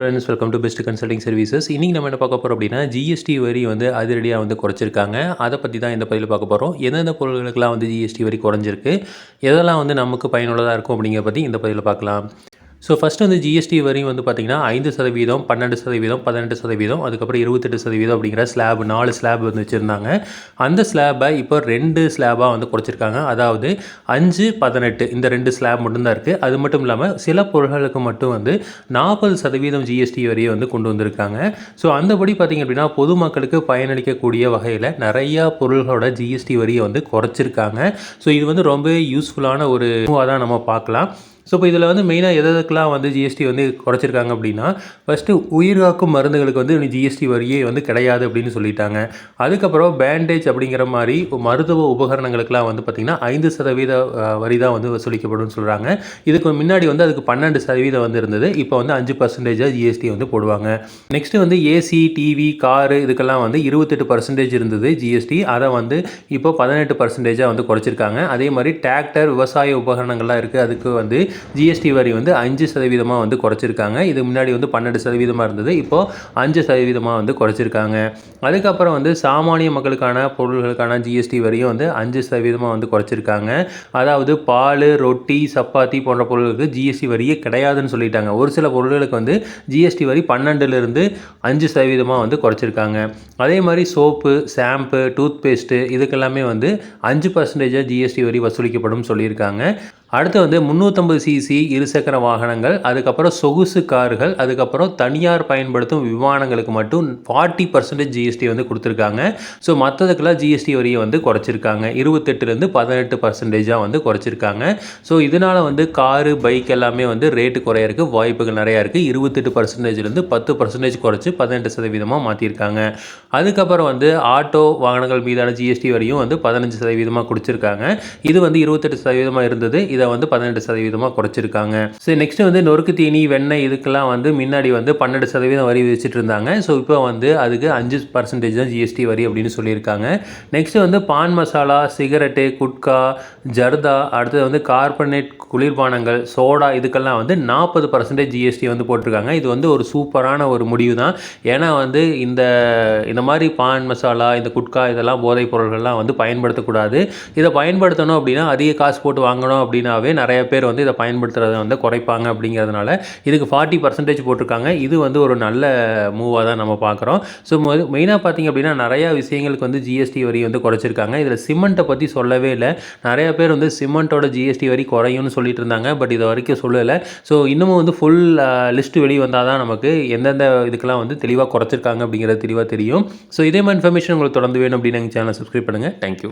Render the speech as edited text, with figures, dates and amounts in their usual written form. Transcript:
Friends, welcome to best consulting services. இன்றைக்கி நம்ம என்ன பார்க்க போகிறோம் அப்படின்னா, ஜிஎஸ்டி வரி வந்து அதிரடியாக வந்து குறைச்சிருக்காங்க. அதை பற்றி தான் இந்த பதிவில் பார்க்க போகிறோம். எந்தெந்த பொருட்களுக்கெல்லாம் வந்து ஜிஎஸ்டி வரி குறைஞ்சிருக்கு, எதெல்லாம் வந்து நமக்கு பயனுள்ளதாக இருக்கும் அப்படிங்கிற பற்றி இந்த பதிவில் பார்க்கலாம். ஸோ ஃபஸ்ட்டு வந்து ஜிஎஸ்டி வரி வந்து பார்த்திங்கன்னா 5%, 12%, 18%, அதுக்கப்புறம் 28% அப்படிங்கிற ஸ்லாப் 4 ஸ்லாப் வந்து வச்சுருந்தாங்க. அந்த ஸ்லாபை இப்போ 2 ஸ்லாபாக வந்து குறைச்சிருக்காங்க. அதாவது 5, 18 இந்த 2 ஸ்லாப் மட்டும்தான் இருக்குது. அது மட்டும் இல்லாமல் சில பொருட்களுக்கு மட்டும் வந்து 40% ஜிஎஸ்டி வரியை வந்து கொண்டு வந்திருக்காங்க. ஸோ அந்தபடி பார்த்திங்க அப்படின்னா பொதுமக்களுக்கு பயனளிக்கக்கூடிய வகையில் நிறையா பொருள்களோட ஜிஎஸ்டி வரியை வந்து குறைச்சிருக்காங்க. ஸோ இது வந்து ரொம்ப யூஸ்ஃபுல்லான ஒரு மூவாக தான் நம்ம பார்க்கலாம். ஸோ இப்போ இதில் வந்து மெயினாக எதுக்கெல்லாம் வந்து ஜிஎஸ்டி வந்து குறைச்சிருக்காங்க அப்படின்னா, ஃபஸ்ட்டு உயிர்காக்கும் மருந்துகளுக்கு வந்து ஜிஎஸ்டி வரியே வந்து கிடையாது அப்படின்னு சொல்லிட்டாங்க. அதுக்கப்புறம் பேண்டேஜ் அப்படிங்கிற மாதிரி மருத்துவ உபகரணங்களுக்கெல்லாம் வந்து பார்த்திங்கன்னா 5% வரி தான் வந்து வசூலிக்கப்படும் சொல்கிறாங்க. இதுக்கு முன்னாடி வந்து அதுக்கு 12% வந்து இருந்தது. இப்போ வந்து 5% ஜிஎஸ்டி வந்து போடுவாங்க. நெக்ஸ்ட்டு வந்து ஏசி, டிவி, காரு இதுக்கெல்லாம் வந்து 28% இருந்தது ஜிஎஸ்டி. அதை வந்து இப்போ 18% வந்து குறைச்சிருக்காங்க. அதே மாதிரி டிராக்டர், விவசாய உபகரணங்கள்லாம் இருக்குது. அதுக்கு வந்து ஜிஎஸ்டி வரி வந்து 5% வந்து குறைச்சிருக்காங்க. இது முன்னாடி வந்து 12% இருந்தது. இப்போது 5% வந்து குறைச்சிருக்காங்க. அதுக்கப்புறம் வந்து சாமானிய மக்களுக்கான பொருள்களுக்கான ஜிஎஸ்டி வரியும் வந்து 5% வந்து குறைச்சிருக்காங்க. அதாவது பால், ரொட்டி, சப்பாத்தி போன்ற பொருட்களுக்கு ஜிஎஸ்டி வரியே கிடையாதுன்னு சொல்லிட்டாங்க. ஒரு சில பொருட்களுக்கு வந்து ஜிஎஸ்டி வரி 12% 5% வந்து குறைச்சிருக்காங்க. அதே மாதிரி சோப்பு, ஷாம்பு, டூத் பேஸ்ட்டு இதுக்கெல்லாமே வந்து 5% ஜிஎஸ்டி வரி வசூலிக்கப்படும் சொல்லியிருக்காங்க. அடுத்து வந்து 350cc இருசக்கர வாகனங்கள், அதுக்கப்புறம் சொகுசு கார்கள், அதுக்கப்புறம் தனியார் பயன்படுத்தும் விமானங்களுக்கு மட்டும் 40% ஜிஎஸ்டி வந்து கொடுத்துருக்காங்க. ஸோ மற்றதுக்கெல்லாம் ஜிஎஸ்டி வரியை வந்து குறைச்சிருக்காங்க. 28லேருந்து 18% வந்து குறைச்சிருக்காங்க. ஸோ இதனால் வந்து காரு, பைக் எல்லாமே வந்து ரேட்டு குறையறதுக்கு வாய்ப்புகள் நிறையா இருக்குது. 28%லேருந்து 10% குறைச்சி 18% மாற்றிருக்காங்க. அதுக்கப்புறம் வந்து ஆட்டோ வாகனங்கள் மீதான ஜிஎஸ்டி வரியும் வந்து 15% குடிச்சிருக்காங்க. இது வந்து 28% இருந்தது. இதை வந்து 18% குறைச்சிருக்காங்க. சரி, நெக்ஸ்ட் வந்து நொறுக்கு தீனி, வெண்ணெய் இதுக்கெல்லாம் வந்து முன்னாடி வந்து 12% வரி விதிச்சிட்டு இருந்தாங்க. ஸோ இப்போ வந்து அதுக்கு 5% தான் ஜிஎஸ்டி வரி அப்படின்னு சொல்லியிருக்காங்க. நெக்ஸ்ட் வந்து பான் மசாலா, சிகரெட்டு, குட்கா, ஜர்தா, அடுத்தது வந்து கார்பனேட் குளிர்பானங்கள், சோடா இதுக்கெல்லாம் வந்து 40% ஜிஎஸ்டி வந்து போட்டிருக்காங்க. இது வந்து ஒரு சூப்பரான ஒரு முடிவு தான். ஏன்னா வந்து இந்த மாதிரி பான் மசாலா, இந்த குட்கா இதெல்லாம் போதைப் பொருள்கள்லாம் வந்து பயன்படுத்தக்கூடாது. இதை பயன்படுத்தணும் அப்படின்னா அதிக காசு போட்டு வாங்கணும் அப்படின்னாவே நிறைய பேர் வந்து இதை பயன்படுத்துறதை வந்து குறைப்பாங்க. அப்படிங்கிறதுனால இதுக்கு 40% போட்டிருக்காங்க. இது வந்து ஒரு நல்ல மூவாக தான் நம்ம பார்க்குறோம். ஸோ மெயினாக பார்த்திங்க அப்படின்னா நிறையா விஷயங்களுக்கு வந்து ஜிஎஸ்டி வரி வந்து குறைச்சிருக்காங்க. இதில் சிமெண்ட்டை பற்றி சொல்லவே இல்லை. நிறைய பேர் வந்து சிமெண்ட்டோட ஜிஎஸ்டி வரி குறையும்னு சொல்லிட்டு இருந்தாங்க. பட் இது வரைக்கும் சொல்லலை. ஸோ இன்னமும் வந்து ஃபுல் லிஸ்ட் வெளியே வந்தால் தான் நமக்கு எந்தெந்த இதுக்கெல்லாம் வந்து தெளிவாக குறைச்சிருக்காங்க அப்படிங்கிறது தெளிவாக தெரியும். ஸோ இதே மாதிரி இன்ஃபர்மேஷன் உங்களுக்கு தொடர்ந்து வேணும் அப்படின்னு எங்கள் சேனலை சப்ஸ்கிரைப் பண்ணுங்கள். தேங்க்யூ.